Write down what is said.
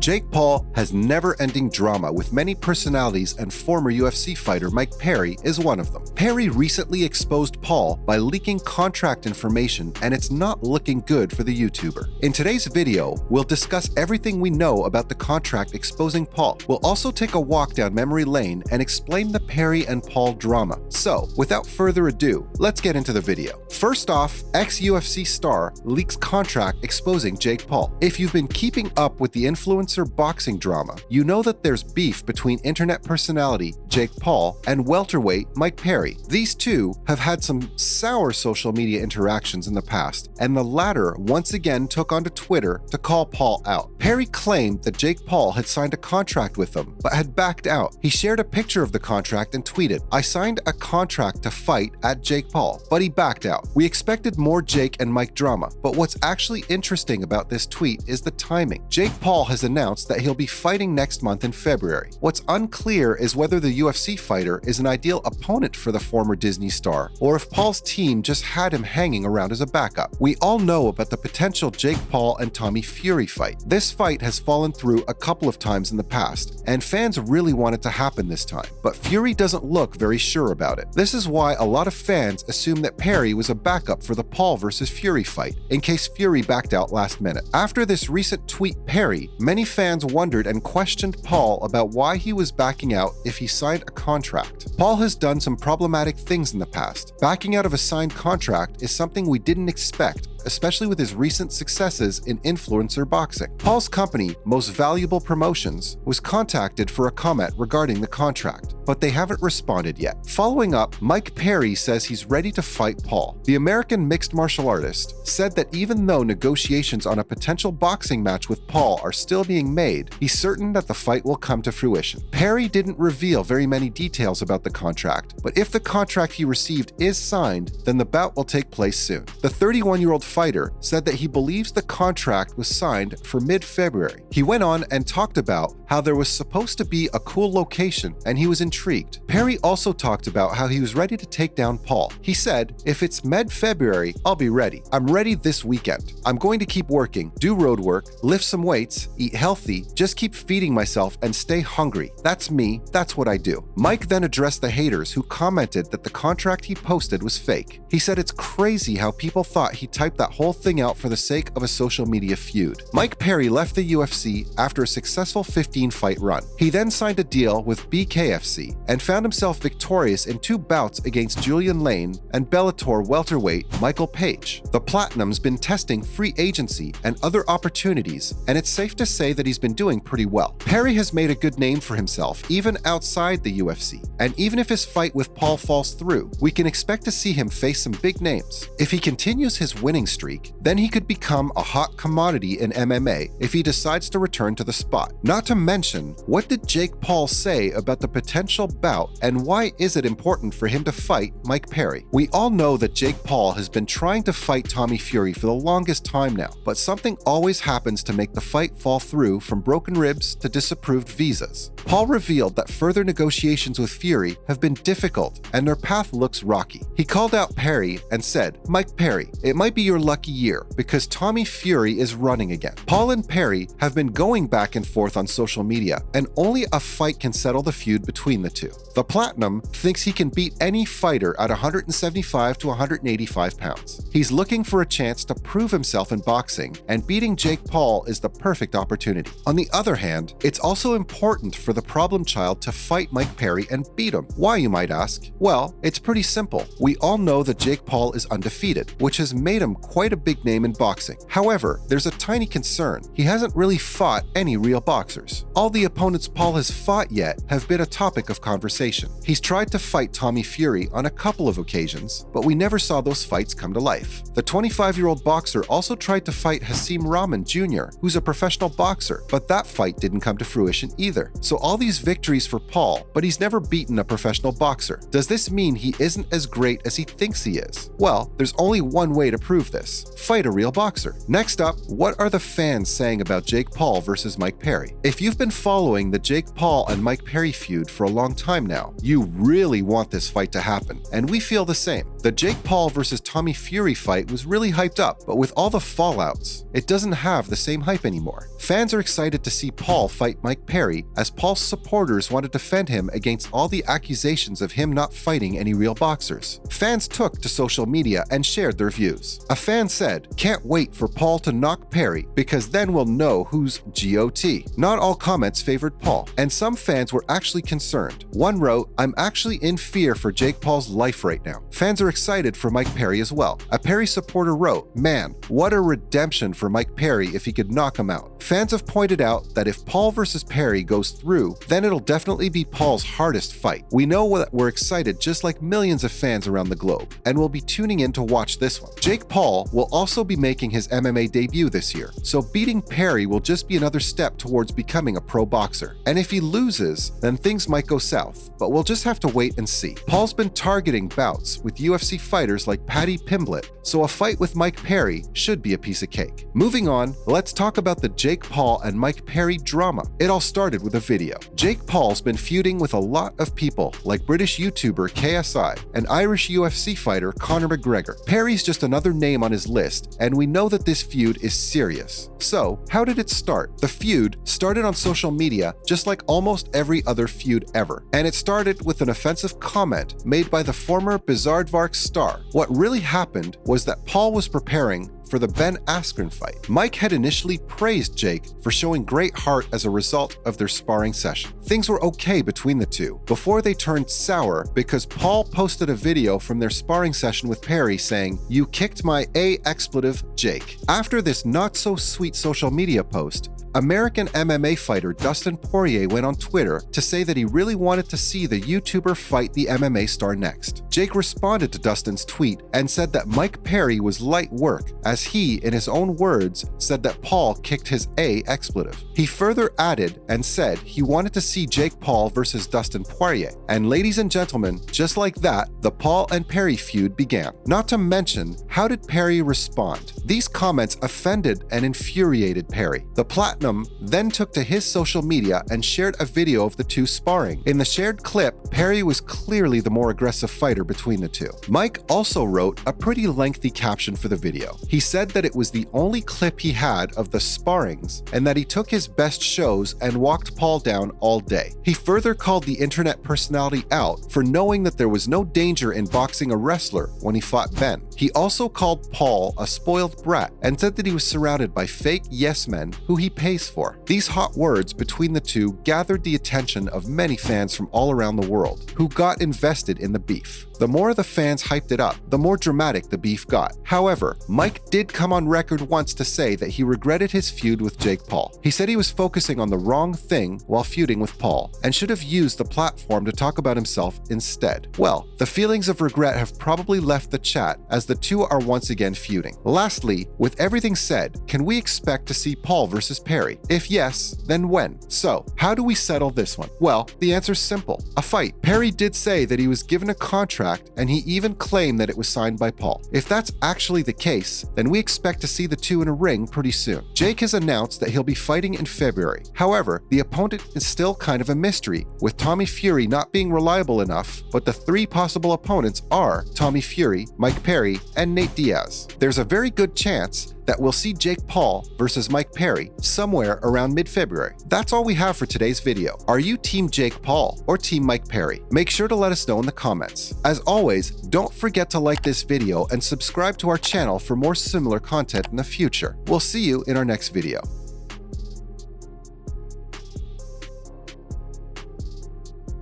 Jake Paul has never-ending drama with many personalities, and former UFC fighter Mike Perry is one of them. Perry recently exposed Paul by leaking contract information, and it's not looking good for the YouTuber. In today's video, we'll discuss everything we know about the contract exposing Paul. We'll also take a walk down memory lane and explain the Perry and Paul drama. So, without further ado, let's get into the video. First off, ex-UFC star leaks contract exposing Jake Paul. If you've been keeping up with the influencer boxing drama, you know that there's beef between internet personality Jake Paul and welterweight Mike Perry. These two have had some sour social media interactions in the past, and the latter once again took onto Twitter to call Paul out. Perry claimed that Jake Paul had signed a contract with him, but had backed out. He shared a picture of the contract and tweeted, "I signed a contract to fight at Jake Paul, but he backed out." We expected more Jake and Mike drama, but what's actually interesting about this tweet is the timing. Jake Paul has announced that he'll be fighting next month in February. What's unclear is whether the UFC fighter is an ideal opponent for the former Disney star, or if Paul's team just had him hanging around as a backup. We all know about the potential Jake Paul and Tommy Fury fight. This fight has fallen through a couple of times in the past, and fans really want it to happen this time, but Fury doesn't look very sure about it. This is why a lot of fans assume that Perry was a backup for the Paul versus Fury fight, in case Fury backed out last minute. After this recent tweet Perry, many fans wondered and questioned Paul about why he was backing out if he signed a contract. Paul has done some problematic things in the past. Backing out of a signed contract is something we didn't expect, especially with his recent successes in influencer boxing. Paul's company, Most Valuable Promotions, was contacted for a comment regarding the contract, but they haven't responded yet. Following up, Mike Perry says he's ready to fight Paul. The American mixed martial artist said that even though negotiations on a potential boxing match with Paul are still being made, he's certain that the fight will come to fruition. Perry didn't reveal very many details about the contract, but if the contract he received is signed, then the bout will take place soon. The 31-year-old fighter said that he believes the contract was signed for mid-February. He went on and talked about how there was supposed to be a cool location and he was intrigued. Perry also talked about how he was ready to take down Paul. He said, "If it's mid-February, I'll be ready. I'm ready this weekend. I'm going to keep working, do road work, lift some weights, eat healthy, just keep feeding myself and stay hungry. That's me, that's what I do." Mike then addressed the haters who commented that the contract he posted was fake. He said it's crazy how people thought he typed that whole thing out for the sake of a social media feud. Mike Perry left the UFC after a successful 15-fight run. He then signed a deal with BKFC and found himself victorious in 2 bouts against Julian Lane and Bellator welterweight Michael Page. The Platinum's been testing free agency and other opportunities, and it's safe to say that he's been doing pretty well. Perry has made a good name for himself even outside the UFC, and even if his fight with Paul falls through, we can expect to see him face some big names. If he continues his winning streak, then he could become a hot commodity in MMA if he decides to return to the spot. Not to mention, what did Jake Paul say about the potential bout, and why is it important for him to fight Mike Perry? We all know that Jake Paul has been trying to fight Tommy Fury for the longest time now, but something always happens to make the fight fall through, from broken ribs to disapproved visas. Paul revealed that further negotiations with Fury have been difficult and their path looks rocky. He called out Perry and said, "Mike Perry, it might be your lucky year because Tommy Fury is running again." Paul and Perry have been going back and forth on social media, and only a fight can settle the feud between the two. The Platinum thinks he can beat any fighter at 175 to 185 pounds. He's looking for a chance to prove himself in boxing, and beating Jake Paul is the perfect opportunity. On the other hand, it's also important for the problem child to fight Mike Perry and beat him. Why, you might ask? Well, it's pretty simple. We all know that Jake Paul is undefeated, which has made him quite a big name in boxing. However, there's a tiny concern. He hasn't really fought any real boxers. All the opponents Paul has fought yet have been a topic of conversation. He's tried to fight Tommy Fury on a couple of occasions, but we never saw those fights come to life. The 25-year-old boxer also tried to fight Hasim Rahman Jr., who's a professional boxer, but that fight didn't come to fruition either. So all these victories for Paul, but he's never beaten a professional boxer. Does this mean he isn't as great as he thinks he is? Well, there's only one way to prove this. this? Fight a real boxer. Next up, what are the fans saying about Jake Paul versus Mike Perry? If you've been following the Jake Paul and Mike Perry feud for a long time now, you really want this fight to happen, and we feel the same. The Jake Paul versus Tommy Fury fight was really hyped up, but with all the fallouts, it doesn't have the same hype anymore. Fans are excited to see Paul fight Mike Perry, as Paul's supporters want to defend him against all the accusations of him not fighting any real boxers. Fans took to social media and shared their views. A fan said, "Can't wait for Paul to knock Perry, because then we'll know who's GOT." Not all comments favored Paul, and some fans were actually concerned. One wrote, "I'm actually in fear for Jake Paul's life right now." Fans are excited for Mike Perry as well. A Perry supporter wrote, "Man, what a redemption for Mike Perry if he could knock him out." Fans have pointed out that if Paul versus Perry goes through, then it'll definitely be Paul's hardest fight. We know that we're excited just like millions of fans around the globe, and we'll be tuning in to watch this one. Jake Paul will also be making his MMA debut this year, so beating Perry will just be another step towards becoming a pro boxer. And if he loses, then things might go south, but we'll just have to wait and see. Paul's been targeting bouts with UFC fighters like Paddy Pimblett, so a fight with Mike Perry should be a piece of cake. Moving on, let's talk about the Jake Paul and Mike Perry drama. It all started with a video. Jake Paul's been feuding with a lot of people like British YouTuber KSI and Irish UFC fighter Conor McGregor. Perry's just another name on his list, and we know that this feud is serious. So, how did it start? The feud started on social media just like almost every other feud ever, and it started with an offensive comment made by the former Bizaardvark star. What really happened was that Paul was preparing for the Ben Askren fight. Mike had initially praised Jake for showing great heart as a result of their sparring session. Things were okay between the two, before they turned sour because Paul posted a video from their sparring session with Perry saying, "You kicked my A expletive, Jake." After this not-so-sweet social media post, American MMA fighter Dustin Poirier went on Twitter to say that he really wanted to see the YouTuber fight the MMA star next. Jake responded to Dustin's tweet and said that Mike Perry was light work, as he, in his own words, said that Paul kicked his A expletive. He further added and said he wanted to see Jake Paul versus Dustin Poirier. And ladies and gentlemen, just like that, the Paul and Perry feud began. Not to mention, how did Perry respond? These comments offended and infuriated Perry. The Platinum then took to his social media and shared a video of the two sparring. In the shared clip, Perry was clearly the more aggressive fighter between the two. Mike also wrote a pretty lengthy caption for the video. He said that it was the only clip he had of the sparrings and that he took his best shows and walked Paul down all day. He further called the internet personality out for knowing that there was no danger in boxing a wrestler when he fought Ben. He also called Paul a spoiled brat and said that he was surrounded by fake yes men who he paid for. These hot words between the two gathered the attention of many fans from all around the world, who got invested in the beef. The more the fans hyped it up, the more dramatic the beef got. However, Mike did come on record once to say that he regretted his feud with Jake Paul. He said he was focusing on the wrong thing while feuding with Paul, and should have used the platform to talk about himself instead. Well, the feelings of regret have probably left the chat as the two are once again feuding. Lastly, with everything said, can we expect to see Paul versus Perry? If yes, then when? So, how do we settle this one? Well, the answer's simple. A fight. Perry did say that he was given a contract, and he even claimed that it was signed by Paul. If that's actually the case, then we expect to see the two in a ring pretty soon. Jake has announced that he'll be fighting in February. However, the opponent is still kind of a mystery, with Tommy Fury not being reliable enough, but the three possible opponents are Tommy Fury, Mike Perry, and Nate Diaz. There's a very good chance that we'll see Jake Paul versus Mike Perry somewhere around mid-February. That's all we have for today's video. Are you Team Jake Paul or Team Mike Perry? Make sure to let us know in the comments. As always, don't forget to like this video and subscribe to our channel for more similar content in the future. We'll see you in our next video.